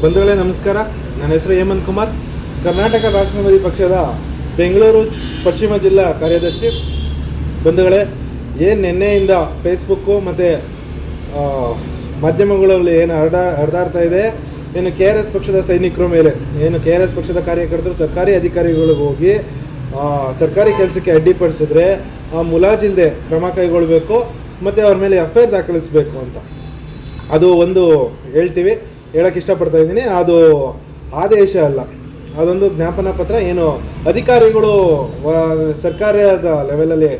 ಬಂಧುಗಳೇ ನಮಸ್ಕಾರ. ನನ್ನ ಹೆಸರು ಹೇಮಂತ್ ಕುಮಾರ್, ಕರ್ನಾಟಕ ರಾಷ್ಟ್ರವಾದಿ ಪಕ್ಷದ ಬೆಂಗಳೂರು ಪಶ್ಚಿಮ ಜಿಲ್ಲಾ ಕಾರ್ಯದರ್ಶಿ. ಬಂಧುಗಳೇ, ಏನು ನಿನ್ನೆಯಿಂದ ಫೇಸ್ಬುಕ್ಕು ಮತ್ತು ಮಾಧ್ಯಮಗಳಲ್ಲಿ ಏನು ಹರಿದಾಡ್ತಾ ಇದೆ, ಏನು KRS ಪಕ್ಷದ ಸೈನಿಕರ ಮೇಲೆ, ಏನು KRS ಪಕ್ಷದ ಕಾರ್ಯಕರ್ತರು ಸರ್ಕಾರಿ ಅಧಿಕಾರಿಗಳಿಗೆ ಹೋಗಿ ಸರ್ಕಾರಿ ಕೆಲಸಕ್ಕೆ ಅಡ್ಡಿಪಡಿಸಿದ್ರೆ ಮುಲಾಜಿಲ್ಲದೆ ಕ್ರಮ ಕೈಗೊಳ್ಳಬೇಕು ಮತ್ತು ಅವ್ರ ಮೇಲೆ FIR ದಾಖಲಿಸಬೇಕು ಅಂತ ಅದು ಒಂದು ಹೇಳೋಕ್ಕೆ ಇಷ್ಟಪಡ್ತಾ ಇದ್ದೀನಿ. ಅದು ಆದೇಶ ಅಲ್ಲ, ಅದೊಂದು ಜ್ಞಾಪನಾ ಪತ್ರ. ಏನು ಅಧಿಕಾರಿಗಳು ಸರ್ಕಾರದ ಲೆವೆಲಲ್ಲಿ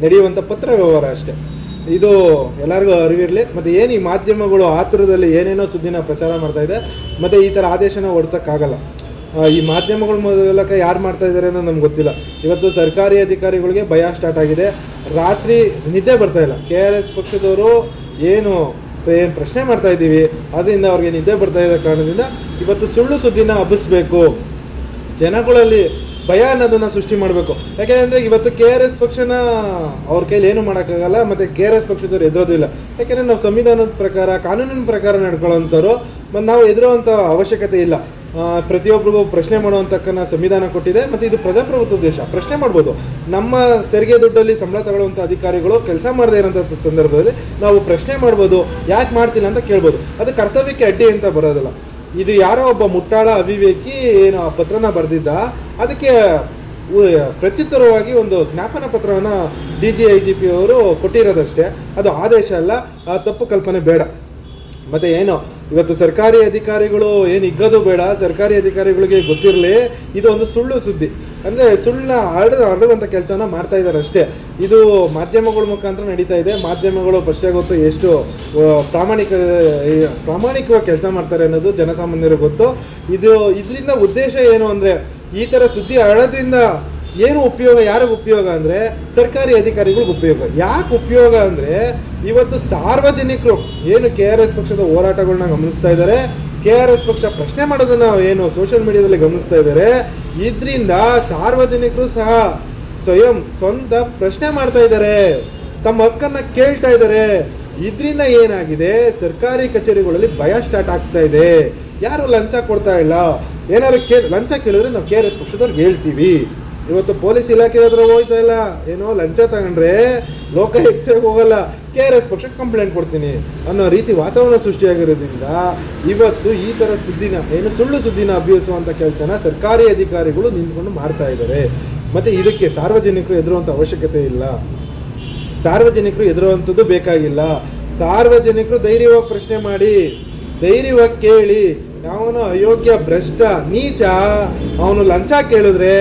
ನಡೆಯುವಂಥ ಪತ್ರ ವ್ಯವಹಾರ ಅಷ್ಟೇ. ಇದು ಎಲ್ಲರಿಗೂ ಅರಿವಿರಲಿ. ಮತ್ತು ಏನು ಈ ಮಾಧ್ಯಮಗಳು ಆತುರದಲ್ಲಿ ಏನೇನೋ ಸುದ್ದಿನ ಪ್ರಸಾರ ಮಾಡ್ತಾಯಿದೆ, ಮತ್ತು ಈ ಥರ ಆದೇಶನ ಹೊಡ್ಸೋಕ್ಕಾಗಲ್ಲ. ಈ ಮಾಧ್ಯಮಗಳ ಮೂಲಕ ಯಾರು ಮಾಡ್ತಾಯಿದ್ದಾರೆ ಅನ್ನೋದು ನಮ್ಗೆ ಗೊತ್ತಿಲ್ಲ. ಇವತ್ತು ಸರ್ಕಾರಿ ಅಧಿಕಾರಿಗಳಿಗೆ ಭಯ ಸ್ಟಾರ್ಟ್ ಆಗಿದೆ. ರಾತ್ರಿ ನಿದ್ದೆ ಬರ್ತಾಯಿಲ್ಲ. KRS ಪಕ್ಷದವರು ಏನು ಪ್ರಶ್ನೆ ಮಾಡ್ತಾ ಇದ್ದೀವಿ, ಅದರಿಂದ ಅವ್ರಿಗೆ ನಿದ್ದೆ ಬರ್ತಾ ಇರೋ ಕಾರಣದಿಂದ ಇವತ್ತು ಸುಳ್ಳು ಸುದ್ದಿನ ಹಬ್ಬಿಸ್ಬೇಕು, ಜನಗಳಲ್ಲಿ ಭಯ ಅನ್ನೋದನ್ನು ಸೃಷ್ಟಿ ಮಾಡಬೇಕು. ಯಾಕೆಂದರೆ ಇವತ್ತು KRS ಪಕ್ಷನ ಅವ್ರ ಕೈಲಿ ಏನು ಮಾಡೋಕ್ಕಾಗಲ್ಲ, ಮತ್ತು KRS ಪಕ್ಷದವ್ರು ಎದುರೋದಿಲ್ಲ. ಯಾಕೆಂದರೆ ನಾವು ಸಂವಿಧಾನದ ಪ್ರಕಾರ, ಕಾನೂನಿನ ಪ್ರಕಾರ ನಡ್ಕೊಳ್ಳೋಂಥವ್ರು, ಮತ್ತು ನಾವು ಎದುರುವಂಥ ಅವಶ್ಯಕತೆ ಇಲ್ಲ. ಪ್ರತಿಯೊಬ್ಬರಿಗೂ ಪ್ರಶ್ನೆ ಮಾಡುವಂತಕ್ಕನ್ನ ಸಂವಿಧಾನ ಕೊಟ್ಟಿದೆ, ಮತ್ತು ಇದು ಪ್ರಜಾಪ್ರಭುತ್ವ ದೇಶ. ಪ್ರಶ್ನೆ ಮಾಡ್ಬೋದು. ನಮ್ಮ ತೆರಿಗೆ ದುಡ್ಡಲ್ಲಿ ಸಂಬಳ ತಗೊಳ್ಳುವಂಥ ಅಧಿಕಾರಿಗಳು ಕೆಲಸ ಮಾಡದೇ ಇರೋಂಥ ಸಂದರ್ಭದಲ್ಲಿ ನಾವು ಪ್ರಶ್ನೆ ಮಾಡ್ಬೋದು, ಯಾಕೆ ಮಾಡ್ತಿಲ್ಲ ಅಂತ ಕೇಳ್ಬೋದು. ಅದು ಕರ್ತವ್ಯಕ್ಕೆ ಅಡ್ಡಿ ಅಂತ ಬರೋದಿಲ್ಲ. ಇದು ಯಾರೋ ಒಬ್ಬ ಮುಟ್ಟಾಳ ಅವಿವೇಕಿ ಏನು ಪತ್ರನ ಬರೆದಿದ್ದ, ಅದಕ್ಕೆ ಪ್ರತ್ಯುತ್ತರವಾಗಿ ಒಂದು ಜ್ಞಾಪನ ಪತ್ರವನ್ನು DG IGP ಅವರು ಕೊಟ್ಟಿರೋದಷ್ಟೇ. ಅದು ಆದೇಶ ಅಲ್ಲ, ತಪ್ಪು ಕಲ್ಪನೆ ಬೇಡ. ಮತ್ತು ಏನು ಇವತ್ತು ಸರ್ಕಾರಿ ಅಧಿಕಾರಿಗಳು ಏನು ಇಗ್ಗೋದು ಬೇಡ, ಸರ್ಕಾರಿ ಅಧಿಕಾರಿಗಳಿಗೆ ಗೊತ್ತಿರಲಿ ಇದು ಒಂದು ಸುಳ್ಳು ಸುದ್ದಿ. ಅಂದರೆ ಸುಳ್ಳನ್ನ ಹರಡುವಂಥ ಕೆಲಸನ ಮಾಡ್ತಾ ಇದ್ದಾರೆ ಅಷ್ಟೇ. ಇದು ಮಾಧ್ಯಮಗಳ ಮುಖಾಂತರ ನಡೀತಾ ಇದೆ. ಮಾಧ್ಯಮಗಳು ಫಸ್ಟೇ ಗೊತ್ತು ಎಷ್ಟು ಪ್ರಾಮಾಣಿಕವಾಗಿ ಕೆಲಸ ಮಾಡ್ತಾರೆ ಅನ್ನೋದು ಜನಸಾಮಾನ್ಯರಿಗೆ ಗೊತ್ತು. ಇದರಿಂದ ಉದ್ದೇಶ ಏನು ಅಂದರೆ, ಈ ಥರ ಸುದ್ದಿ ಹರಡೋದ್ರಿಂದ ಏನು ಉಪಯೋಗ, ಯಾರಿಗೆ ಉಪಯೋಗ ಅಂದರೆ ಸರ್ಕಾರಿ ಅಧಿಕಾರಿಗಳಿಗೆ ಉಪಯೋಗ. ಯಾಕೆ ಉಪಯೋಗ ಅಂದರೆ, ಇವತ್ತು ಸಾರ್ವಜನಿಕರು ಏನು KRS ಪಕ್ಷದ ಹೋರಾಟಗಳನ್ನ ಗಮನಿಸ್ತಾ ಇದ್ದಾರೆ, KRS ಪಕ್ಷ ಪ್ರಶ್ನೆ ಮಾಡೋದನ್ನು ಏನು ಸೋಷಿಯಲ್ ಮೀಡಿಯಾದಲ್ಲಿ ಗಮನಿಸ್ತಾ ಇದ್ದಾರೆ. ಇದರಿಂದ ಸಾರ್ವಜನಿಕರು ಸಹ ಸ್ವಂತ ಪ್ರಶ್ನೆ ಮಾಡ್ತಾ ಇದ್ದಾರೆ, ತಮ್ಮ ಹಕ್ಕನ್ನು ಕೇಳ್ತಾ ಇದ್ದಾರೆ. ಇದರಿಂದ ಏನಾಗಿದೆ, ಸರ್ಕಾರಿ ಕಚೇರಿಗಳಲ್ಲಿ ಭಯ ಸ್ಟಾರ್ಟ್ ಆಗ್ತಾ ಇದೆ. ಯಾರು ಲಂಚ ಕೊಡ್ತಾ ಇಲ್ಲ. ಏನಾದ್ರು ಲಂಚ ಕೇಳಿದ್ರೆ ನಾವು KRS ಪಕ್ಷದವ್ರಿಗೆ ಹೇಳ್ತೀವಿ. ಇವತ್ತು ಪೊಲೀಸ್ ಇಲಾಖೆ ಹತ್ರ ಹೋಗ್ತಾ ಇಲ್ಲ, ಏನೋ ಲಂಚ ತಗೊಂಡ್ರೆ ಲೋಕಾಯುಕ್ತಕ್ಕೆ ಹೋಗಲ್ಲ, KRS ಪಕ್ಷಕ್ಕೆ ಕಂಪ್ಲೇಂಟ್ ಕೊಡ್ತೀನಿ ಅನ್ನೋ ರೀತಿ ವಾತಾವರಣ ಸೃಷ್ಟಿಯಾಗಿರೋದ್ರಿಂದ ಇವತ್ತು ಈ ಥರ ಸುದ್ದಿನ ಏನು ಸುಳ್ಳು ಸುದ್ದಿನ ಅಭ್ಯಸಿಸುವಂಥ ಕೆಲಸನ ಸರ್ಕಾರಿ ಅಧಿಕಾರಿಗಳು ನಿಂತ್ಕೊಂಡು ಮಾಡ್ತಾ ಇದ್ದಾರೆ. ಮತ್ತು ಇದಕ್ಕೆ ಸಾರ್ವಜನಿಕರು ಎದುರುವಂಥ ಅವಶ್ಯಕತೆ ಇಲ್ಲ, ಸಾರ್ವಜನಿಕರು ಎದುರುವಂಥದ್ದು ಬೇಕಾಗಿಲ್ಲ. ಸಾರ್ವಜನಿಕರು ಧೈರ್ಯವಾಗಿ ಪ್ರಶ್ನೆ ಮಾಡಿ, ಧೈರ್ಯವಾಗಿ ಕೇಳಿ. ಅವನು ಅಯೋಗ್ಯ, ಭ್ರಷ್ಟ, ನೀಚ, ಅವನು ಲಂಚ ಕೇಳಿದ್ರೆ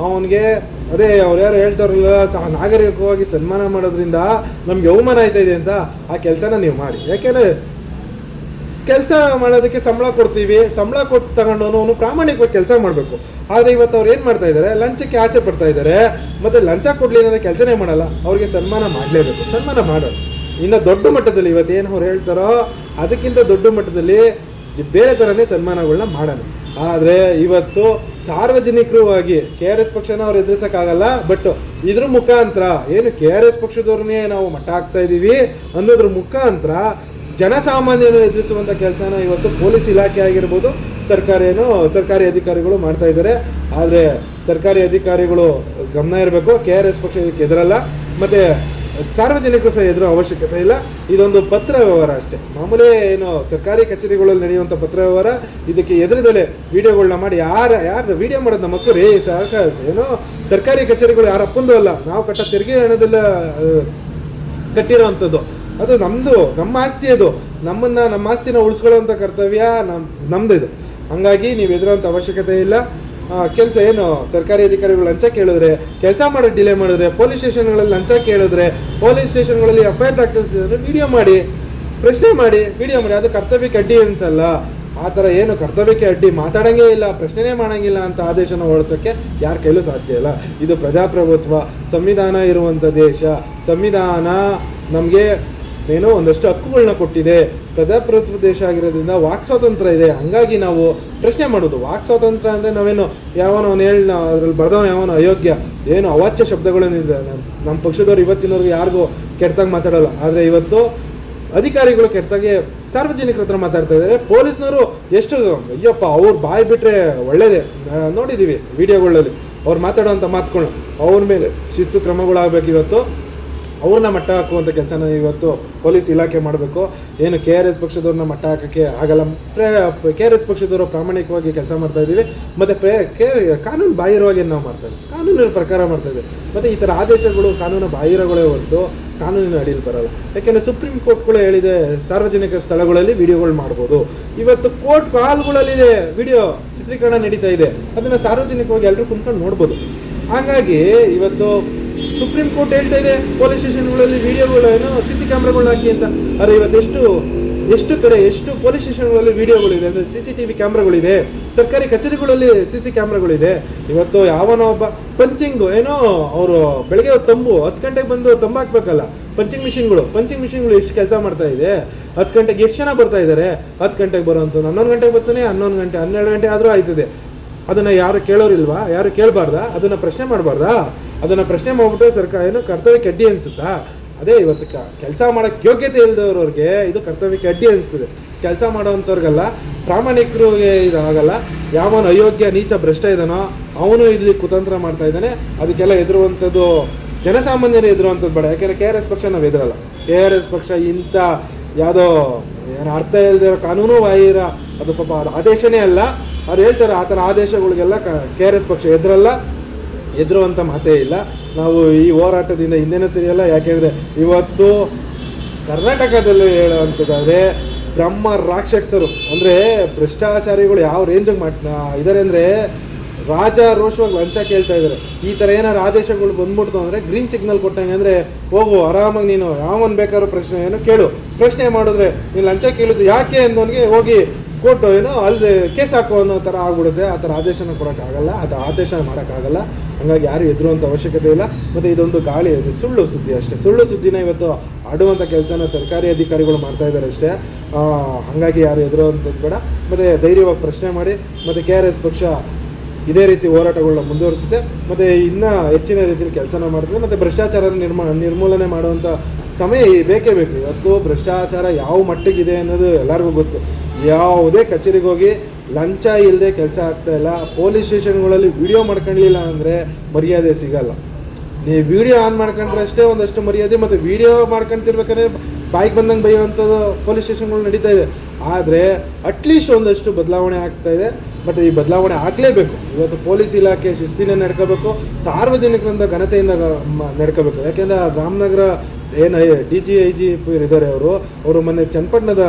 ಅವನಿಗೆ ಅದೇ ಅವ್ರು ಯಾರು ಹೇಳ್ತಾರಲ್ಲ, ನಾಗರಿಕವಾಗಿ ಸನ್ಮಾನ ಮಾಡೋದ್ರಿಂದ ನಮ್ಗೆ ಅವಮಾನ ಆಯ್ತಾ ಇದೆ ಅಂತ ಆ ಕೆಲಸನ ನೀವು ಮಾಡಿ. ಯಾಕೆಂದರೆ ಕೆಲಸ ಮಾಡೋದಕ್ಕೆ ಸಂಬಳ ಕೊಡ್ತೀವಿ, ಸಂಬಳ ಕೊಟ್ಟು ತಗೊಂಡವನು ಅವನು ಪ್ರಾಮಾಣಿಕವಾಗಿ ಕೆಲಸ ಮಾಡಬೇಕು. ಆದರೆ ಇವತ್ತು ಅವ್ರು ಏನು ಮಾಡ್ತಾ ಇದ್ದಾರೆ, ಲಂಚಕ್ಕೆ ಆಸೆ ಪಡ್ತಾ ಇದ್ದಾರೆ. ಮತ್ತು ಲಂಚ ಕೊಡಲಿ ಅಂದರೆ ಕೆಲಸನೇ ಮಾಡಲ್ಲ, ಅವ್ರಿಗೆ ಸನ್ಮಾನ ಮಾಡಲೇಬೇಕು. ಸನ್ಮಾನ ಮಾಡೋದು ಇನ್ನು ದೊಡ್ಡ ಮಟ್ಟದಲ್ಲಿ ಇವತ್ತೇನು ಅವ್ರು ಹೇಳ್ತಾರೋ ಅದಕ್ಕಿಂತ ದೊಡ್ಡ ಮಟ್ಟದಲ್ಲಿ ಬೇರೆ ಥರನೇ ಸನ್ಮಾನಗಳನ್ನ ಮಾಡೋಣ. ಆದರೆ ಇವತ್ತು ಸಾರ್ವಜನಿಕವಾಗಿ KRS ಪಕ್ಷನ ಅವ್ರು ಎದುರಿಸೋಕ್ಕಾಗಲ್ಲ. ಬಟ್ ಇದ್ರ ಮುಖಾಂತರ ಏನು KRS ಪಕ್ಷದವ್ರನ್ನೇ ನಾವು ಮಟ್ಟ ಹಾಕ್ತಾ ಇದ್ದೀವಿ ಅನ್ನೋದ್ರ ಮುಖಾಂತರ ಜನಸಾಮಾನ್ಯರು ಎದುರಿಸುವಂಥ ಕೆಲಸನ ಇವತ್ತು ಪೊಲೀಸ್ ಇಲಾಖೆ ಆಗಿರ್ಬೋದು, ಸರ್ಕಾರಿ ಅಧಿಕಾರಿಗಳು ಮಾಡ್ತಾ ಇದ್ದಾರೆ. ಆದರೆ ಸರ್ಕಾರಿ ಅಧಿಕಾರಿಗಳು ಗಮನ ಇರಬೇಕು, KRS ಪಕ್ಷ ಇದಕ್ಕೆ ಎದುರಲ್ಲ, ಮತ್ತು ಸಾರ್ವಜನಿಕರು ಸಹ ಎದುರೋ ಅವಶ್ಯಕತೆ ಇಲ್ಲ. ಇದೊಂದು ಪತ್ರ ವ್ಯವಹಾರ ಅಷ್ಟೇ, ಮಾಮೂಲಿ ಏನು ಸರ್ಕಾರಿ ಕಚೇರಿಗಳಲ್ಲಿ ನಡೆಯುವಂಥ ಪತ್ರ ವ್ಯವಹಾರ. ಇದಕ್ಕೆ ಎದುರದಲ್ಲೇ ವಿಡಿಯೋಗಳನ್ನ ಮಾಡಿ ಯಾರು ವಿಡಿಯೋ ಮಾಡೋದು ನಮ್ಮ ಮಕ್ಕಳು ಏನೋ ಸರ್ಕಾರಿ ಕಚೇರಿಗಳು ಯಾರು ಅಪ್ಪಂದು ಅಲ್ಲ, ನಾವು ಕಟ್ಟ ತೆರಿಗೆ ಹಣದೆಲ್ಲ ಕಟ್ಟಿರೋವಂಥದ್ದು. ಅದು ನಮ್ಮದು, ನಮ್ಮ ಆಸ್ತಿ. ಅದು ನಮ್ಮ ಆಸ್ತಿನ ಉಳಿಸ್ಕೊಳ್ಳೋವಂಥ ಕರ್ತವ್ಯ ನಮ್ಮದು ಇದು. ಹಂಗಾಗಿ ನೀವು ಎದುರುವಂಥ ಅವಶ್ಯಕತೆ ಇಲ್ಲ. ಕೆಲಸ ಏನು ಸರ್ಕಾರಿ ಅಧಿಕಾರಿಗಳು ಲಂಚ ಕೇಳಿದ್ರೆ, ಕೆಲಸ ಮಾಡೋದು ಡಿಲೇ ಮಾಡಿದ್ರೆ, ಪೊಲೀಸ್ ಸ್ಟೇಷನ್ಗಳಲ್ಲಿ ಲಂಚ ಕೇಳಿದ್ರೆ, ಪೊಲೀಸ್ ಸ್ಟೇಷನ್ಗಳಲ್ಲಿ FIR ದಾಖಲಿಸಿದ್ರೆ ವಿಡಿಯೋ ಮಾಡಿ, ಪ್ರಶ್ನೆ ಮಾಡಿ, ವಿಡಿಯೋ ಮಾಡಿ. ಅದು ಕರ್ತವ್ಯಕ್ಕೆ ಅಡ್ಡಿ ಅನ್ಸಲ್ಲ. ಆ ಥರ ಏನು ಕರ್ತವ್ಯಕ್ಕೆ ಅಡ್ಡಿ ಮಾತಾಡೋಂಗೇ ಇಲ್ಲ, ಪ್ರಶ್ನೆನೇ ಮಾಡೋಂಗಿಲ್ಲ ಅಂತ ಆದೇಶನ ಹೊರಡಿಸೋಕ್ಕೆ ಯಾರ ಕೈಲೂ ಸಾಧ್ಯ ಇಲ್ಲ. ಇದು ಪ್ರಜಾಪ್ರಭುತ್ವ, ಸಂವಿಧಾನ ಇರುವಂಥ ದೇಶ. ಸಂವಿಧಾನ ನಮಗೆ ಏನೋ ಒಂದಷ್ಟು ಹಕ್ಕುಗಳನ್ನ ಕೊಟ್ಟಿದೆ. ಪ್ರಜಾಪ್ರಭುತ್ವ ದೇಶ ಆಗಿರೋದ್ರಿಂದ ವಾಕ್ ಸ್ವಾತಂತ್ರ್ಯ ಇದೆ. ಹಾಗಾಗಿ ನಾವು ಪ್ರಶ್ನೆ ಮಾಡೋದು. ವಾಕ್ ಸ್ವಾತಂತ್ರ್ಯ ಅಂದರೆ ನಾವೇನು ಯಾವನೋ ಅದ್ರಲ್ಲಿ ಬರ್ದವನು ಯಾವನೋ ಅಯೋಗ್ಯ, ಏನು ಅವಾಚ್ಯ ಶಬ್ದಗಳೇನಿದೆ, ನಮ್ಮ ಪಕ್ಷದವ್ರು ಇವತ್ತಿನವ್ರಿಗೆ ಯಾರಿಗೂ ಕೆಟ್ಟದಾಗ ಮಾತಾಡೋಲ್ಲ. ಆದರೆ ಇವತ್ತು ಅಧಿಕಾರಿಗಳು ಕೆಟ್ಟಾಗೆ ಸಾರ್ವಜನಿಕರ ಹತ್ರ ಮಾತಾಡ್ತಾ ಇದ್ದಾರೆ. ಪೊಲೀಸ್ನವರು ಎಷ್ಟು ಅಯ್ಯಪ್ಪ ಅವ್ರು ಬಾಯಿ ಬಿಟ್ಟರೆ ಒಳ್ಳೇದೇ, ನೋಡಿದ್ದೀವಿ ವಿಡಿಯೋಗಳಲ್ಲಿ ಅವ್ರು ಮಾತಾಡೋವಂಥ ಮಾತುಗಳನ್ನ, ಅವ್ರ ಮೇಲೆ ಶಿಸ್ತು ಕ್ರಮಗಳಾಗಬೇಕು. ಇವತ್ತು ಅವ್ರನ್ನ ಮಟ್ಟ ಹಾಕುವಂಥ ಕೆಲಸನ ಇವತ್ತು ಪೊಲೀಸ್ ಇಲಾಖೆ ಮಾಡಬೇಕು. ಏನು KRS ಪಕ್ಷದವ್ರನ್ನ ಮಟ್ಟ ಹಾಕೋಕ್ಕೆ ಆಗಲ್ಲ. KRS ಪಕ್ಷದವರು ಪ್ರಾಮಾಣಿಕವಾಗಿ ಕೆಲಸ ಮಾಡ್ತಾ ಇದ್ದೀವಿ, ಮತ್ತು ಕಾನೂನು ಬಾಹಿರವಾಗಿ ನಾವು ಮಾಡ್ತಾ ಇದ್ದೀವಿ, ಕಾನೂನಿನ ಪ್ರಕಾರ ಮಾಡ್ತಾ ಇದ್ದೀವಿ. ಮತ್ತು ಈ ಥರ ಆದೇಶಗಳು ಕಾನೂನು ಬಾಹಿರಗಳೇ ಹೊರತು ಕಾನೂನಿನ ಅಡಿಯಲ್ಲಿ ಬರಲ್ಲ. ಯಾಕೆಂದರೆ ಸುಪ್ರೀಂ ಕೋರ್ಟ್ಗಳು ಹೇಳಿದೆ ಸಾರ್ವಜನಿಕ ಸ್ಥಳಗಳಲ್ಲಿ ವಿಡಿಯೋಗಳು ಮಾಡ್ಬೋದು. ಇವತ್ತು ಕೋರ್ಟ್ ಕಾಲ್ಗಳಲ್ಲಿದೆ ವಿಡಿಯೋ ಚಿತ್ರೀಕರಣ ನಡೀತಾ ಇದೆ, ಅದನ್ನು ಸಾರ್ವಜನಿಕವಾಗಿ ಎಲ್ಲರೂ ಕುಂತ್ಕೊಂಡು ನೋಡ್ಬೋದು. ಹಾಗಾಗಿ ಇವತ್ತು ಸುಪ್ರೀಂ ಕೋರ್ಟ್ ಹೇಳ್ತಾ ಇದೆ ಪೊಲೀಸ್ ಸ್ಟೇಷನ್ಗಳಲ್ಲಿ ವಿಡಿಯೋಗಳು ಏನು CC ಕ್ಯಾಮ್ರಾಗಳನ್ನ ಹಾಕಿ ಅಂತ. ಆದರೆ ಇವತ್ತು ಎಷ್ಟು ಕಡೆ ಎಷ್ಟು ಪೊಲೀಸ್ ಸ್ಟೇಷನ್ಗಳಲ್ಲಿ ವಿಡಿಯೋಗಳಿದೆ, ಅಂದರೆ CCTV ಕ್ಯಾಮ್ರಾಗಳಿದೆ, ಸರ್ಕಾರಿ ಕಚೇರಿಗಳಲ್ಲಿ CC ಕ್ಯಾಮ್ರಾಗಳಿದೆ. ಇವತ್ತು ಯಾವನೋ ಒಬ್ಬ ಪಂಚಿಂಗು ಏನೋ ಅವರು ಬೆಳಗ್ಗೆ 10 ಗಂಟೆಗೆ ಬಂದು ತಂಬಾಕ್ಬೇಕಲ್ಲ, ಪಂಚಿಂಗ್ ಮಿಷಿನ್ಗಳು ಎಷ್ಟು ಕೆಲಸ ಮಾಡ್ತಾ ಇದೆ. 10 ಗಂಟೆಗೆ ಎಷ್ಟು ಜನ ಬರ್ತಾ ಇದ್ದಾರೆ, 10 ಗಂಟೆಗೆ ಬರೋಂಥ 11 ಗಂಟೆಗೆ ಬರ್ತಾನೆ, 11 ಗಂಟೆ 12 ಗಂಟೆ ಆದರೂ ಆಯ್ತದೆ. ಅದನ್ನು ಯಾರು ಕೇಳೋರಿಲ್ವಾ, ಯಾರು ಕೇಳಬಾರ್ದಾ, ಅದನ್ನು ಪ್ರಶ್ನೆ ಮಾಡಬಾರ್ದಾ? ಅದನ್ನು ಪ್ರಶ್ನೆ ಮಾಡಿಬಿಟ್ಟು ಸರ್ಕಾರ ಏನು ಕರ್ತವ್ಯಕ್ಕೆ ಅಡ್ಡಿ ಅನಿಸುತ್ತಾ? ಅದೇ ಇವತ್ತು ಕೆಲಸ ಮಾಡೋಕ್ಕೆ ಯೋಗ್ಯತೆ ಇಲ್ಲದವ್ರವ್ರಿಗೆ ಇದು ಕರ್ತವ್ಯಕ್ಕೆ ಅಡ್ಡಿ ಅನಿಸ್ತದೆ. ಕೆಲಸ ಮಾಡೋವಂಥವ್ರಿಗೆಲ್ಲ ಪ್ರಾಮಾಣಿಕರಿಗೆ ಇದು ಆಗಲ್ಲ. ಯಾವನು ಅಯೋಗ್ಯ ನೀಚ ಭ್ರಷ್ಟ ಇದ್ದಾನೋ ಅವನು ಇಲ್ಲಿ ಕುತಂತ್ರ ಮಾಡ್ತಾ ಇದ್ದಾನೆ. ಅದಕ್ಕೆಲ್ಲ ಎದುರುವಂಥದ್ದು ಜನಸಾಮಾನ್ಯರು ಎದುರುವಂಥದ್ದು ಬೇಡ. ಯಾಕೆಂದರೆ KRS ಪಕ್ಷ ನಾವು ಎದುರಲ್ಲ. KRS ಪಕ್ಷ ಇಂಥ ಯಾವುದೋ ಏನು ಅರ್ಥ ಇಲ್ಲದಿರೋ ಕಾನೂನು ಬಾಹಿರ ಅದು ಪಾಪ ಅದು ಆದೇಶನೇ ಅಲ್ಲ. ಅವ್ರು ಹೇಳ್ತಾರೆ ಆ ಥರ ಆದೇಶಗಳಿಗೆಲ್ಲ KRS ಪಕ್ಷ ಎದುರುವಂಥ ಮಾತೇ ಇಲ್ಲ. ನಾವು ಈ ಹೋರಾಟದಿಂದ ಹಿಂದೆನೂ ಸರಿಯಲ್ಲ. ಯಾಕೆಂದರೆ ಇವತ್ತು ಕರ್ನಾಟಕದಲ್ಲಿ ಹೇಳುವಂಥದ್ದಾದರೆ ಬ್ರಹ್ಮ ರಾಕ್ಷಸರು ಅಂದರೆ ಭ್ರಷ್ಟಾಚಾರಿಗಳು ಯಾವ ರೇಂಜಿಗೆ ಇದ್ದಾರೆ ಅಂದರೆ ರೋಷವಾಗಿ ಲಂಚ ಕೇಳ್ತಾ ಇದ್ದಾರೆ. ಈ ಥರ ಏನಾರು ಆದೇಶಗಳು ಬಂದ್ಬಿಡ್ತು ಅಂದರೆ ಗ್ರೀನ್ ಸಿಗ್ನಲ್ ಕೊಟ್ಟಂಗೆ ಅಂದರೆ ಹೋಗು ಆರಾಮಾಗಿ ನೀನು ಯಾವನ್ ಬೇಕಾದ್ರೂ ಪ್ರಶ್ನೆ ಮಾಡಿದ್ರೆ ನೀನು ಲಂಚ ಕೇಳಿದ್ದು ಯಾಕೆ ಅಂದವನಿಗೆ ಹೋಗಿ ಕೋರ್ಟು ಏನೋ ಅಲ್ಲಿ ಕೇಸ್ ಹಾಕೋ ಅನ್ನೋ ಥರ ಆಗ್ಬಿಡುತ್ತೆ. ಆ ಥರ ಆದೇಶನ ಕೊಡೋಕ್ಕಾಗಲ್ಲ, ಅದು ಆದೇಶ ಮಾಡೋಕ್ಕಾಗಲ್ಲ. ಹಾಗಾಗಿ ಯಾರು ಎದುರುವಂಥ ಅವಶ್ಯಕತೆ ಇಲ್ಲ. ಮತ್ತು ಇದೊಂದು ಗಾಳಿ ಸುಳ್ಳು ಸುದ್ದಿ ಅಷ್ಟೇ. ಸುಳ್ಳು ಸುದ್ದಿನ ಇವತ್ತು ಆಡುವಂಥ ಕೆಲಸನ ಸರ್ಕಾರಿ ಅಧಿಕಾರಿಗಳು ಮಾಡ್ತಾ ಇದ್ದಾರೆ ಅಷ್ಟೇ. ಹಾಗಾಗಿ ಯಾರು ಎದುರುವಂಥದ್ದು ಬೇಡ. ಮತ್ತು ಧೈರ್ಯವಾಗಿ ಪ್ರಶ್ನೆ ಮಾಡಿ. ಮತ್ತು KRS ಪಕ್ಷ ಇದೇ ರೀತಿ ಹೋರಾಟಗಳನ್ನ ಮುಂದುವರಿಸುತ್ತೆ, ಮತ್ತು ಇನ್ನೂ ಹೆಚ್ಚಿನ ರೀತಿಯಲ್ಲಿ ಕೆಲಸನ ಮಾಡ್ತದೆ. ಮತ್ತು ಭ್ರಷ್ಟಾಚಾರ ನಿರ್ಮೂಲನೆ ಮಾಡುವಂಥ ಸಮಯ ಬೇಕೇ ಬೇಕು. ಇವತ್ತು ಭ್ರಷ್ಟಾಚಾರ ಯಾವ ಮಟ್ಟಿಗಿದೆ ಅನ್ನೋದು ಎಲ್ಲರಿಗೂ ಗೊತ್ತು. ಯಾವುದೇ ಕಚೇರಿಗೆ ಹೋಗಿ ಲಂಚ ಇಲ್ಲದೆ ಕೆಲಸ ಆಗ್ತಾಯಿಲ್ಲ. ಪೊಲೀಸ್ ಸ್ಟೇಷನ್ಗಳಲ್ಲಿ ವಿಡಿಯೋ ಮಾಡ್ಕೊಳ್ಳಿಲ್ಲ ಅಂದರೆ ಮರ್ಯಾದೆ ಸಿಗಲ್ಲ. ನೀವು ವಿಡಿಯೋ ಆನ್ ಮಾಡ್ಕೊಂಡ್ರೆ ಅಷ್ಟೇ ಒಂದಷ್ಟು ಮರ್ಯಾದೆ. ಮತ್ತು ವಿಡಿಯೋ ಮಾಡ್ಕೊತಿರ್ಬೇಕಾದ್ರೆ ಬಾಯಿಗೆ ಬಂದಂಗೆ ಬೈಯುವಂಥದ್ದು ಪೊಲೀಸ್ ಸ್ಟೇಷನ್ಗಳು ನಡೀತಾ ಇದೆ. ಆದರೆ ಅಟ್ಲೀಸ್ಟ್ ಒಂದಷ್ಟು ಬದಲಾವಣೆ ಆಗ್ತಾಯಿದೆ. ಬಟ್ ಈ ಬದಲಾವಣೆ ಆಗಲೇಬೇಕು. ಇವತ್ತು ಪೊಲೀಸ್ ಇಲಾಖೆ ಶಿಸ್ತಿನ ನಡ್ಕೋಬೇಕು, ಸಾರ್ವಜನಿಕರಿಂದ ಘನತೆಯಿಂದ ನಡ್ಕೋಬೇಕು. ಯಾಕೆಂದರೆ ರಾಮನಗರ ಏನು DGIGP ಇದ್ದಾರೆ ಅವರು ಮೊನ್ನೆ ಚನ್ನಪಟ್ಟಣದ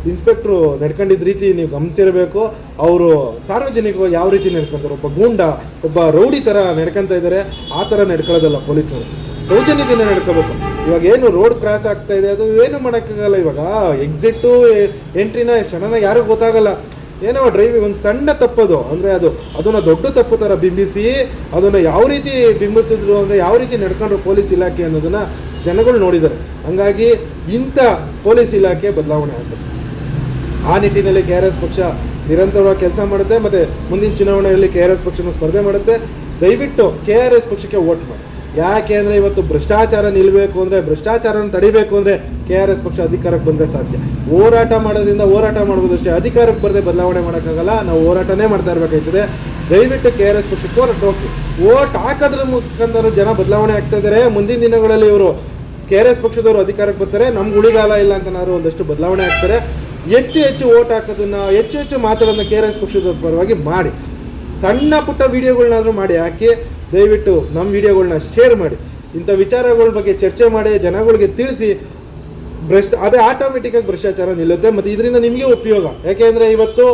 ಇನ್ಸ್ಪೆಕ್ಟ್ರು ನಡ್ಕೊಂಡಿದ್ದ ರೀತಿ ನೀವು ಗಮನಿಸಿರಬೇಕು. ಅವರು ಸಾರ್ವಜನಿಕವಾಗಿ ಯಾವ ರೀತಿ ನಡ್ಸ್ಕೊತಾರೆ, ಒಬ್ಬ ಗೂಂಡ ಒಬ್ಬ ರೌಡಿ ಥರ ನಡ್ಕೊತಾ ಇದ್ದಾರೆ. ಆ ಥರ ನಡ್ಕೊಳ್ಳೋದಲ್ಲ ಪೊಲೀಸ್ನವರು, ಸೌಜನ್ಯದಿಂದ ನಡ್ಕೋಬೇಕು. ಇವಾಗ ಏನು ರೋಡ್ ಕ್ರಾಸ್ ಆಗ್ತಾ ಇದೆ ಅದು ಏನು ಮಾಡೋಕ್ಕಾಗಲ್ಲ. ಇವಾಗ ಎಕ್ಸಿಟ್ಟು ಎಂಟ್ರಿನ ಸಡನ್ನಾಗಿ ಯಾರಿಗೂ ಗೊತ್ತಾಗಲ್ಲ. ಏನೋ ಡ್ರೈವಿಂಗ್ ಒಂದು ಸಣ್ಣ ತಪ್ಪದು ಅಂದರೆ ಅದನ್ನು ದೊಡ್ಡ ತಪ್ಪು ಥರ ಬಿಂಬಿಸಿ ಅದನ್ನು ಯಾವ ರೀತಿ ಬಿಂಬಿಸಿದ್ರು ಅಂದರೆ ಯಾವ ರೀತಿ ನಡ್ಕೊಂಡ್ರು ಪೊಲೀಸ್ ಇಲಾಖೆ ಅನ್ನೋದನ್ನು ಜನಗಳು ನೋಡಿದ್ದಾರೆ. ಹಾಗಾಗಿ ಇಂಥ ಪೊಲೀಸ್ ಇಲಾಖೆ ಬದಲಾವಣೆ ಆಗ್ತದೆ. ಆ ನಿಟ್ಟಿನಲ್ಲಿ KRS ಪಕ್ಷ ನಿರಂತರವಾಗಿ ಕೆಲಸ ಮಾಡುತ್ತೆ. ಮತ್ತು ಮುಂದಿನ ಚುನಾವಣೆಯಲ್ಲಿ KRS ಪಕ್ಷನ ಸ್ಪರ್ಧೆ ಮಾಡುತ್ತೆ. ದಯವಿಟ್ಟು KRS ಪಕ್ಷಕ್ಕೆ ವೋಟ್ ಮಾಡಿ. ಯಾಕೆ ಅಂದರೆ ಇವತ್ತು ಭ್ರಷ್ಟಾಚಾರ ನಿಲ್ಲಬೇಕು ಅಂದರೆ, ಭ್ರಷ್ಟಾಚಾರನ ತಡಿಬೇಕು ಅಂದರೆ KRS ಪಕ್ಷ ಅಧಿಕಾರಕ್ಕೆ ಬಂದರೆ ಸಾಧ್ಯ. ಹೋರಾಟ ಮಾಡೋದ್ರಿಂದ ಹೋರಾಟ ಮಾಡ್ಬೋದಷ್ಟೇ, ಅಧಿಕಾರಕ್ಕೆ ಬರದೆ ಬದಲಾವಣೆ ಮಾಡೋಕ್ಕಾಗಲ್ಲ. ನಾವು ಹೋರಾಟನೇ ಮಾಡ್ತಾ ಇರಬೇಕಾಯ್ತದೆ. ದಯವಿಟ್ಟು KRS ಪಕ್ಷಕ್ಕೆ ಓಟ್ ಹಾಕೋದ್ರ ಮುಖಾಂತರ ಜನ ಬದಲಾವಣೆ ಆಗ್ತಾ ಇದ್ದಾರೆ. ಮುಂದಿನ ದಿನಗಳಲ್ಲಿ ಇವರು KRS ಪಕ್ಷದವರು ಅಧಿಕಾರಕ್ಕೆ ಬರ್ತಾರೆ, ನಮ್ಗೆ ಉಳಿಗಾಲ ಇಲ್ಲ ಅಂತನಾದ್ರು ಒಂದಷ್ಟು ಬದಲಾವಣೆ ಆಗ್ತಾರೆ. ಹೆಚ್ಚು ಓಟ್ ಹಾಕೋದನ್ನು ಹೆಚ್ಚು ಮಾತಾಡೋದನ್ನ KRS ಪಕ್ಷದ ಪರವಾಗಿ ಮಾಡಿ. ಸಣ್ಣ ಪುಟ್ಟ ವೀಡಿಯೋಗಳನ್ನಾದರೂ ಮಾಡಿ ಹಾಕಿ. ದಯವಿಟ್ಟು ನಮ್ಮ ವಿಡಿಯೋಗಳನ್ನ ಶೇರ್ ಮಾಡಿ. ಇಂಥ ವಿಚಾರಗಳ ಬಗ್ಗೆ ಚರ್ಚೆ ಮಾಡಿ ಜನಗಳಿಗೆ ತಿಳಿಸಿ. ಅದೇ ಆಟೋಮೆಟಿಕ್ಕಾಗಿ ಭ್ರಷ್ಟಾಚಾರ ನಿಲ್ಲುತ್ತೆ. ಮತ್ತು ಇದರಿಂದ ನಿಮಗೆ ಉಪಯೋಗ. ಯಾಕೆಂದರೆ ಇವತ್ತು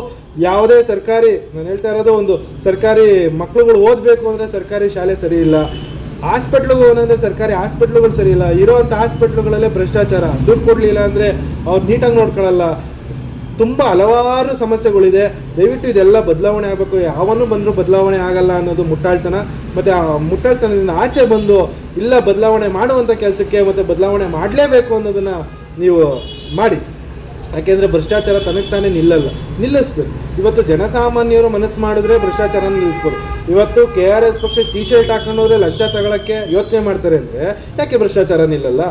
ಯಾವುದೇ ಸರ್ಕಾರಿ, ನಾನು ಹೇಳ್ತಾ ಇರೋದು ಒಂದು ಸರ್ಕಾರಿ ಮಕ್ಕಳುಗಳು ಓದಬೇಕು ಅಂದರೆ ಸರ್ಕಾರಿ ಶಾಲೆ ಸರಿ ಇಲ್ಲ, ಹಾಸ್ಪಿಟ್ಲಿಗೆ ಹೋಗೋದಂದರೆ ಸರ್ಕಾರಿ ಹಾಸ್ಪಿಟ್ಲುಗಳು ಸರಿ ಇಲ್ಲ. ಇರೋವಂಥ ಹಾಸ್ಪಿಟ್ಲುಗಳಲ್ಲೇ ಭ್ರಷ್ಟಾಚಾರ, ದುಡ್ಡು ಕೊಡಲಿಲ್ಲ ಅಂದರೆ ಅವ್ರು ನೀಟಾಗಿ ನೋಡ್ಕೊಳ್ಳಲ್ಲ. ತುಂಬ ಹಲವಾರು ಸಮಸ್ಯೆಗಳಿದೆ. ದಯವಿಟ್ಟು ಇದೆಲ್ಲ ಬದಲಾವಣೆ ಆಗಬೇಕು. ಯಾವನ್ನೂ ಬಂದರೂ ಬದಲಾವಣೆ ಆಗಲ್ಲ ಅನ್ನೋದು ಮುಟ್ಟಾಳ್ತನ. ಮತ್ತು ಆ ಮುಟ್ಟಾಳ್ತನದಿಂದ ಆಚೆ ಬಂದು ಇಲ್ಲ ಬದಲಾವಣೆ ಮಾಡುವಂಥ ಕೆಲಸಕ್ಕೆ ಮತ್ತು ಬದಲಾವಣೆ ಮಾಡಲೇಬೇಕು ಅನ್ನೋದನ್ನು ನೀವು ಮಾಡಿ. ಯಾಕೆಂದರೆ ಭ್ರಷ್ಟಾಚಾರ ತನಗೆ ತಾನೇ ನಿಲ್ಲಿಸ್ಬೇಕು. ಇವತ್ತು ಜನಸಾಮಾನ್ಯರು ಮನಸ್ಸು ಮಾಡಿದ್ರೆ ಭ್ರಷ್ಟಾಚಾರ ನಿಲ್ಲಿಸ್ಬೋದು. ಇವತ್ತು KRS ಪಕ್ಷ T-ಶರ್ಟ್ ಹಾಕೊಂಡವ್ರೆ ಲಂಚ ತಗೊಳ್ಳೋಕ್ಕೆ ಯೋಚನೆ ಮಾಡ್ತಾರೆ ಅಂದರೆ ಯಾಕೆ ಭ್ರಷ್ಟಾಚಾರ ನಿಲ್ಲಲ್ಲ?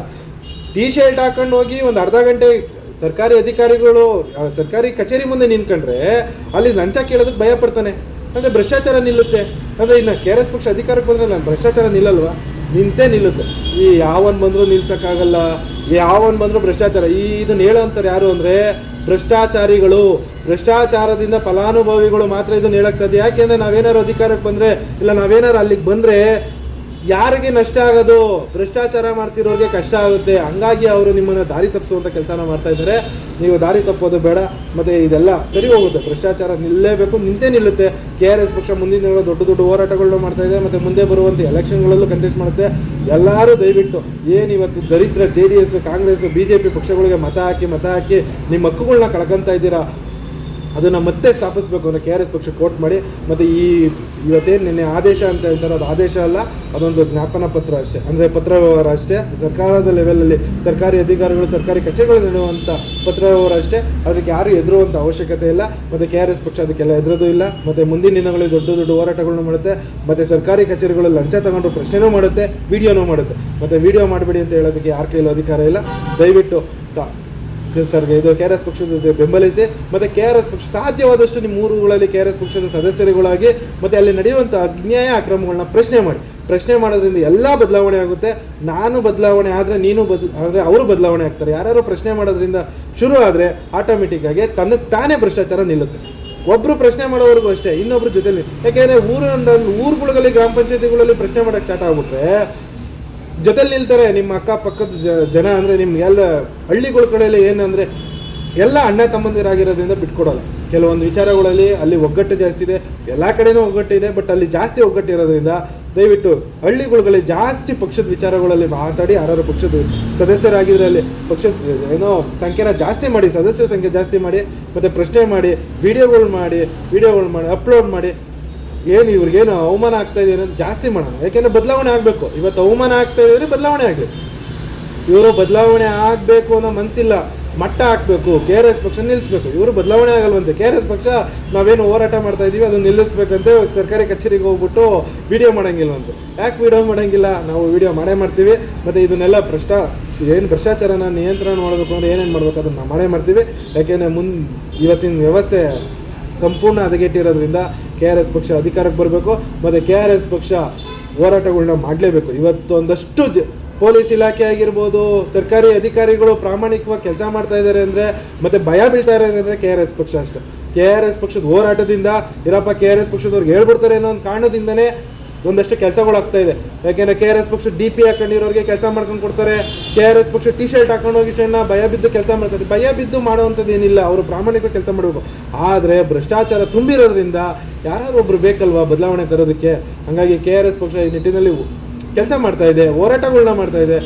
ಟೀ ಶರ್ಟ್ ಹಾಕೊಂಡು ಹೋಗಿ ಒಂದು ಅರ್ಧ ಗಂಟೆ ಸರ್ಕಾರಿ ಅಧಿಕಾರಿಗಳು ಸರ್ಕಾರಿ ಕಚೇರಿ ಮುಂದೆ ನಿಂತ್ಕೊಂಡ್ರೆ ಅಲ್ಲಿ ಲಂಚ ಕೇಳೋದಕ್ಕೆ ಭಯ ಪಡ್ತಾನೆ. ಅಂದರೆ ಭ್ರಷ್ಟಾಚಾರ ನಿಲ್ಲುತ್ತೆ. ಅಂದರೆ ಇನ್ನು KRS ಪಕ್ಷ ಅಧಿಕಾರಕ್ಕೆ ಬಂದರೆ ನಾನು ಭ್ರಷ್ಟಾಚಾರ ನಿಲ್ಲಲ್ವಾ? ನಿಂತೇ ನಿಲ್ಲುತ್ತೆ. ಈ ಯಾವನ್ ಬಂದರೂ ನಿಲ್ಸೋಕ್ಕಾಗಲ್ಲ, ಯಾವನ್ ಬಂದರೂ ಭ್ರಷ್ಟಾಚಾರ. ಇದನ್ನು ಹೇಳೋ ಅಂತಾರೆ ಯಾರು ಅಂದರೆ ಭ್ರಷ್ಟಾಚಾರಿಗಳು. ಭ್ರಷ್ಟಾಚಾರದಿಂದ ಫಲಾನುಭವಿಗಳು ಮಾತ್ರ ಇದನ್ನು ಹೇಳಕ್ಕೆ ಸಾಧ್ಯ. ಯಾಕೆಂದರೆ ನಾವೇನಾದ್ರು ಅಧಿಕಾರಕ್ಕೆ ಬಂದರೆ ಇಲ್ಲ ನಾವೇನಾದ್ರು ಅಲ್ಲಿಗೆ ಬಂದರೆ ಯಾರಿಗೆ ನಷ್ಟ ಆಗೋದು? ಭ್ರಷ್ಟಾಚಾರ ಮಾಡ್ತಿರೋರಿಗೆ ಕಷ್ಟ ಆಗುತ್ತೆ. ಹಂಗಾಗಿ ಅವರು ನಿಮ್ಮನ್ನು ದಾರಿ ತಪ್ಪಿಸುವಂಥ ಕೆಲಸನ ಮಾಡ್ತಾ ಇದ್ದಾರೆ. ನೀವು ದಾರಿ ತಪ್ಪೋದು ಬೇಡ. ಮತ್ತು ಇದೆಲ್ಲ ಸರಿ ಹೋಗುತ್ತೆ. ಭ್ರಷ್ಟಾಚಾರ ನಿಲ್ಲೇಬೇಕು, ನಿಂತೇ ನಿಲ್ಲುತ್ತೆ. KRS ಪಕ್ಷ ಮುಂದಿನ ದಿನಗಳು ದೊಡ್ಡ ದೊಡ್ಡ ಹೋರಾಟಗಳನ್ನ ಮಾಡ್ತಾ ಇದೆ. ಮತ್ತು ಮುಂದೆ ಬರುವಂಥ ಎಲೆಕ್ಷನ್ಗಳಲ್ಲೂ ಕಂಟೆಸ್ಟ್ ಮಾಡುತ್ತೆ. ಎಲ್ಲರೂ ದಯವಿಟ್ಟು ಇವತ್ತು ದರಿದ್ರ JDS, ಕಾಂಗ್ರೆಸ್, BJP ಪಕ್ಷಗಳಿಗೆ ಮತ ಹಾಕಿ ನಿಮ್ಮ ಹಕ್ಕುಗಳನ್ನ ಕಳ್ಕೊತಾ ಇದ್ದೀರಾ. ಅದನ್ನು ಮತ್ತೆ ಸ್ಥಾಪಿಸಬೇಕು ಅಂದರೆ KRS ಪಕ್ಷ ಕೋಟ್ ಮಾಡಿ. ಮತ್ತು ಇವತ್ತೇನು ನಿನ್ನೆ ಆದೇಶ ಅಂತ ಹೇಳ್ತಾರೆ, ಅದು ಆದೇಶ ಅಲ್ಲ, ಅದೊಂದು ಜ್ಞಾಪನ ಪತ್ರ ಅಷ್ಟೇ. ಅಂದರೆ ಪತ್ರ ವ್ಯವಹಾರ ಅಷ್ಟೇ. ಸರ್ಕಾರದ ಲೆವೆಲಲ್ಲಿ ಸರ್ಕಾರಿ ಅಧಿಕಾರಿಗಳು ಸರ್ಕಾರಿ ಕಚೇರಿಗಳು ನೀಡುವಂಥ ಪತ್ರ ವ್ಯವಹಾರ ಅಷ್ಟೇ. ಅದಕ್ಕೆ ಯಾರು ಎದುರುವಂಥ ಅವಶ್ಯಕತೆ ಇಲ್ಲ. ಮತ್ತು KRS ಪಕ್ಷ ಅದಕ್ಕೆಲ್ಲ ಎದುರೋದು ಇಲ್ಲ. ಮತ್ತು ಮುಂದಿನ ದಿನಗಳಲ್ಲಿ ದೊಡ್ಡ ದೊಡ್ಡ ಹೋರಾಟಗಳನ್ನು ಮಾಡುತ್ತೆ. ಮತ್ತು ಸರ್ಕಾರಿ ಕಚೇರಿಗಳು ಲಂಚ ತಗೊಂಡು ಪ್ರಶ್ನೆನೂ ಮಾಡುತ್ತೆ, ವಿಡಿಯೋನೂ ಮಾಡುತ್ತೆ. ಮತ್ತು ವಿಡಿಯೋ ಮಾಡಬೇಡಿ ಅಂತ ಹೇಳೋದಕ್ಕೆ ಯಾರ ಕೈಲೂ ಅಧಿಕಾರ ಇಲ್ಲ. ದಯವಿಟ್ಟು ಸರ್ಗೆ ಇದು KRS ಪಕ್ಷದ ಜೊತೆ ಬೆಂಬಲಿಸಿ. ಮತ್ತು KRS ಪಕ್ಷ ಸಾಧ್ಯವಾದಷ್ಟು ನಿಮ್ಮ ಊರುಗಳಲ್ಲಿ KRS ಪಕ್ಷದ ಸದಸ್ಯರುಗಳಾಗಿ ಮತ್ತು ಅಲ್ಲಿ ನಡೆಯುವಂಥ ಅನ್ಯಾಯ ಅಕ್ರಮಗಳನ್ನ ಪ್ರಶ್ನೆ ಮಾಡೋದ್ರಿಂದ ಎಲ್ಲ ಬದಲಾವಣೆ ಆಗುತ್ತೆ. ನಾನು ಬದಲಾವಣೆ ಆದರೆ ನೀನು ಅಂದರೆ ಅವರು ಬದಲಾವಣೆ ಆಗ್ತಾರೆ. ಯಾರು ಪ್ರಶ್ನೆ ಮಾಡೋದ್ರಿಂದ ಶುರು ಆದರೆ ಆಟೋಮೆಟಿಕ್ಕಾಗಿ ತನಗೆ ತಾನೇ ಭ್ರಷ್ಟಾಚಾರ ನಿಲ್ಲುತ್ತೆ. ಒಬ್ಬರು ಪ್ರಶ್ನೆ ಮಾಡೋವರೆಗೂ ಅಷ್ಟೇ, ಇನ್ನೊಬ್ರು ಜೊತೆಲಿ. ಯಾಕೆಂದರೆ ಊರುಗಳಲ್ಲಿ ಗ್ರಾಮ ಪಂಚಾಯತಿಗಳಲ್ಲಿ ಪ್ರಶ್ನೆ ಮಾಡೋಕ್ಕೆ ಸ್ಟಾರ್ಟ್ ಆಗ್ಬಿಟ್ರೆ ಜೊತೆಲಿ ನಿಲ್ತಾರೆ ನಿಮ್ಮ ಅಕ್ಕಪಕ್ಕದ ಜನ. ಅಂದರೆ ನಿಮ್ಗೆಲ್ಲ ಹಳ್ಳಿಗಳ ಕಡೆಯಲ್ಲಿ ಏನಂದರೆ ಎಲ್ಲ ಅಣ್ಣ ತಮ್ಮಂದಿರಾಗಿರೋದ್ರಿಂದ ಬಿಟ್ಕೊಡೋಲ್ಲ. ಕೆಲವೊಂದು ವಿಚಾರಗಳಲ್ಲಿ ಅಲ್ಲಿ ಒಗ್ಗಟ್ಟು ಜಾಸ್ತಿ ಇದೆ, ಎಲ್ಲ ಕಡೆನೂ ಒಗ್ಗಟ್ಟು ಇದೆ. ಬಟ್ ಅಲ್ಲಿ ಜಾಸ್ತಿ ಒಗ್ಗಟ್ಟು ಇರೋದ್ರಿಂದ ದಯವಿಟ್ಟು ಹಳ್ಳಿಗಳಲ್ಲಿ ಜಾಸ್ತಿ ಪಕ್ಷದ ವಿಚಾರಗಳಲ್ಲಿ ಮಾತಾಡಿ, ಯಾರು ಪಕ್ಷದ ಸದಸ್ಯರಾಗಿದ್ದರೆ ಅಲ್ಲಿ ಪಕ್ಷದ ಸಂಖ್ಯೆನ ಜಾಸ್ತಿ ಮಾಡಿ, ಸದಸ್ಯರ ಸಂಖ್ಯೆ ಜಾಸ್ತಿ ಮಾಡಿ, ಮತ್ತು ಪ್ರಶ್ನೆ ಮಾಡಿ, ವಿಡಿಯೋಗಳು ಮಾಡಿ ಅಪ್ಲೋಡ್ ಮಾಡಿ. ಇವ್ರಿಗೇನು ಅವಮಾನ ಆಗ್ತಾ ಇದೆ ಅನ್ನೋದು ಜಾಸ್ತಿ ಮಾಡೋಣ. ಯಾಕೆಂದರೆ ಬದಲಾವಣೆ ಆಗಬೇಕು. ಇವತ್ತು ಅವಮಾನ ಆಗ್ತಾ ಇದೆ ಅಂದರೆ ಬದಲಾವಣೆ ಆಗಲಿ. ಇವರು ಬದಲಾವಣೆ ಆಗಬೇಕು ಅನ್ನೋ ಮನಸ್ಸಿಲ್ಲ, ಮಟ್ಟ ಹಾಕಬೇಕು, KRS ಪಕ್ಷ ನಿಲ್ಲಿಸ್ಬೇಕು. ಇವರು ಬದಲಾವಣೆ ಆಗಲ್ವಂತೆ. KRS ಪಕ್ಷ ನಾವೇನು ಹೋರಾಟ ಮಾಡ್ತಾ ಇದ್ದೀವಿ ಅದನ್ನು ನಿಲ್ಲಿಸ್ಬೇಕಂತೆ ಸರ್ಕಾರಿ ಕಚೇರಿಗೆ ಹೋಗ್ಬಿಟ್ಟು ವಿಡಿಯೋ ಮಾಡೋಂಗಿಲ್ವಂತೆ. ಯಾಕೆ ವಿಡಿಯೋ ಮಾಡೋಂಗಿಲ್ಲ? ನಾವು ವಿಡಿಯೋ ಮಾಡ್ತೀವಿ. ಮತ್ತು ಇದನ್ನೆಲ್ಲ ಭ್ರಷ್ಟಾಚಾರನ ನಿಯಂತ್ರಣ ಮಾಡಬೇಕು ಅಂದರೆ ಏನೇನು ಮಾಡಬೇಕು ಅದನ್ನು ನಾವು ಮಾಡ್ತೀವಿ. ಯಾಕೆಂದರೆ ಇವತ್ತಿನ ವ್ಯವಸ್ಥೆ ಸಂಪೂರ್ಣ ಹದಗೆಟ್ಟಿರೋದ್ರಿಂದ KRS ಪಕ್ಷ ಅಧಿಕಾರಕ್ಕೆ ಬರಬೇಕು. ಮತ್ತು KRS ಪಕ್ಷ ಹೋರಾಟಗಳನ್ನ ಮಾಡಲೇಬೇಕು. ಇವತ್ತು ಒಂದಷ್ಟು ಪೊಲೀಸ್ ಇಲಾಖೆ ಆಗಿರ್ಬೋದು, ಸರ್ಕಾರಿ ಅಧಿಕಾರಿಗಳು ಪ್ರಾಮಾಣಿಕವಾಗಿ ಕೆಲಸ ಮಾಡ್ತಾ ಇದ್ದಾರೆ ಅಂದರೆ, ಮತ್ತು ಭಯ ಬೀಳ್ತಾ ಇದ್ದಾರೆ ಅಂದರೆ KRS ಪಕ್ಷ ಅಷ್ಟೇ. KRS ಪಕ್ಷದ ಹೋರಾಟದಿಂದ ಇರಪ್ಪ KRS ಪಕ್ಷದವ್ರಿಗೆ ಹೇಳ್ಬಿಡ್ತಾರೆ ಅನ್ನೋ ಒಂದು ಕಾರಣದಿಂದನೇ ಒಂದಷ್ಟು ಕೆಲಸಗಳಾಗ್ತಾ ಇದೆ. ಯಾಕೆಂದರೆ KRS ಪಕ್ಷ DP ಹಾಕೊಂಡಿರೋರಿಗೆ ಕೆಲಸ ಮಾಡ್ಕೊಂಡು ಕೊಡ್ತಾರೆ. KRS ಪಕ್ಷ ಟೀ ಶರ್ಟ್ ಹಾಕೊಂಡು ಹೋಗಿ ಭಯ ಬಿದ್ದು ಕೆಲಸ ಮಾಡ್ತಾರೆ. ಭಯ ಬಿದ್ದು ಮಾಡುವಂಥದ್ದು ಏನಿಲ್ಲ, ಅವರು ಪ್ರಾಮಾಣಿಕ ಕೆಲಸ ಮಾಡಬೇಕು. ಆದರೆ ಭ್ರಷ್ಟಾಚಾರ ತುಂಬಿರೋದ್ರಿಂದ ಯಾರು ಒಬ್ರು ಬೇಕಲ್ವಾ ಬದಲಾವಣೆ ತರೋದಕ್ಕೆ. ಹಾಗಾಗಿ KRS ಪಕ್ಷ ಈ ನಿಟ್ಟಿನಲ್ಲಿ ಕೆಲಸ ಮಾಡ್ತಾ ಇದೆ, ಹೋರಾಟಗಳನ್ನ ಮಾಡ್ತಾ ಇದೆ.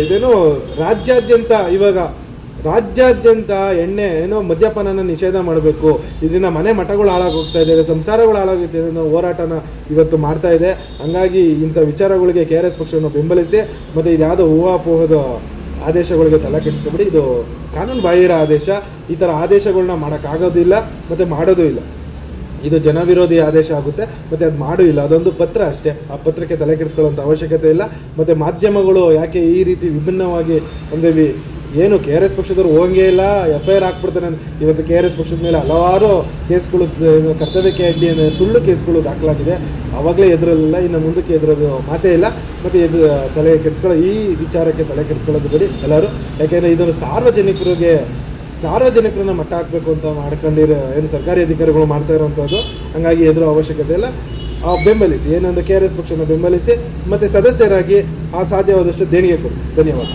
ಇದೇನೋ ರಾಜ್ಯಾದ್ಯಂತ ಮದ್ಯಪಾನನ ನಿಷೇಧ ಮಾಡಬೇಕು. ಇದರಿಂದ ಮಠಗಳು ಹಾಳಾಗೋಗ್ತಾ ಇದೆ, ಸಂಸಾರಗಳು ಹಾಳಾಗುತ್ತೆ ಅನ್ನೋ ಹೋರಾಟನ ಇವತ್ತು ಮಾಡ್ತಾ ಇದೆ. ಹಂಗಾಗಿ ಇಂಥ ವಿಚಾರಗಳಿಗೆ KRS ಪಕ್ಷವನ್ನು ಬೆಂಬಲಿಸಿ. ಮತ್ತು ಇದು ಯಾವುದೋ ಊಹಾಪೋಹದ ಆದೇಶಗಳಿಗೆ ತಲೆ ಕೆಡಿಸ್ಕೊಬಿಡಿ. ಇದು ಕಾನೂನು ಬಾಹಿರ ಆದೇಶ. ಈ ಥರ ಆದೇಶಗಳನ್ನ ಮಾಡೋಕ್ಕಾಗೋದಿಲ್ಲ ಮತ್ತು ಮಾಡೋದೂ ಇಲ್ಲ. ಇದು ಜನವಿರೋಧಿ ಆದೇಶ ಆಗುತ್ತೆ. ಮತ್ತು ಅದು ಮಾಡೂ ಇಲ್ಲ. ಅದೊಂದು ಪತ್ರ ಅಷ್ಟೇ. ಆ ಪತ್ರಕ್ಕೆ ತಲೆ ಕೆಡಿಸ್ಕೊಳ್ಳೋಂಥ ಅವಶ್ಯಕತೆ ಇಲ್ಲ. ಮತ್ತು ಮಾಧ್ಯಮಗಳು ಯಾಕೆ ಈ ರೀತಿ ವಿಭಿನ್ನವಾಗಿ ಅಂದರೆ ಏನು KRS ಪಕ್ಷದವ್ರು ಹೋಗಂಗೇ ಇಲ್ಲ, FIR ಹಾಕ್ಬಿಡ್ತಾನೆ. ಇವತ್ತು KRS ಪಕ್ಷದ ಮೇಲೆ ಹಲವಾರು ಕೇಸ್ಗಳು, ಕರ್ತವ್ಯಕ್ಕೆ ಅಡ್ಡಿ ಅಂದರೆ ಸುಳ್ಳು ಕೇಸ್ಗಳು ದಾಖಲಾಗಿದೆ. ಆವಾಗಲೇ ಎದುರಲಿಲ್ಲ, ಇನ್ನು ಮುಂದಕ್ಕೆ ಎದುರೋದು ಮಾತೇ ಇಲ್ಲ. ಮತ್ತು ತಲೆ ಈ ವಿಚಾರಕ್ಕೆ ತಲೆ ಕೆಡಿಸ್ಕೊಳ್ಳೋದು ಬಿಡಿ ಎಲ್ಲರೂ. ಯಾಕೆಂದರೆ ಇದನ್ನು ಸಾರ್ವಜನಿಕರನ್ನ ಮಟ್ಟ ಹಾಕಬೇಕು ಅಂತ ಮಾಡ್ಕೊಂಡಿರೋ ಸರ್ಕಾರಿ ಅಧಿಕಾರಿಗಳು ಮಾಡ್ತಾ ಇರೋವಂಥದ್ದು. ಹಾಗಾಗಿ ಎದುರೋ ಅವಶ್ಯಕತೆ ಇಲ್ಲ. ಬೆಂಬಲಿಸಿ, KRS ಪಕ್ಷನ ಬೆಂಬಲಿಸಿ. ಮತ್ತು ಸದಸ್ಯರಾಗಿ ಸಾಧ್ಯವಾದಷ್ಟು ದೇಣಿಗೆ ಕೊಡಿ. ಧನ್ಯವಾದ.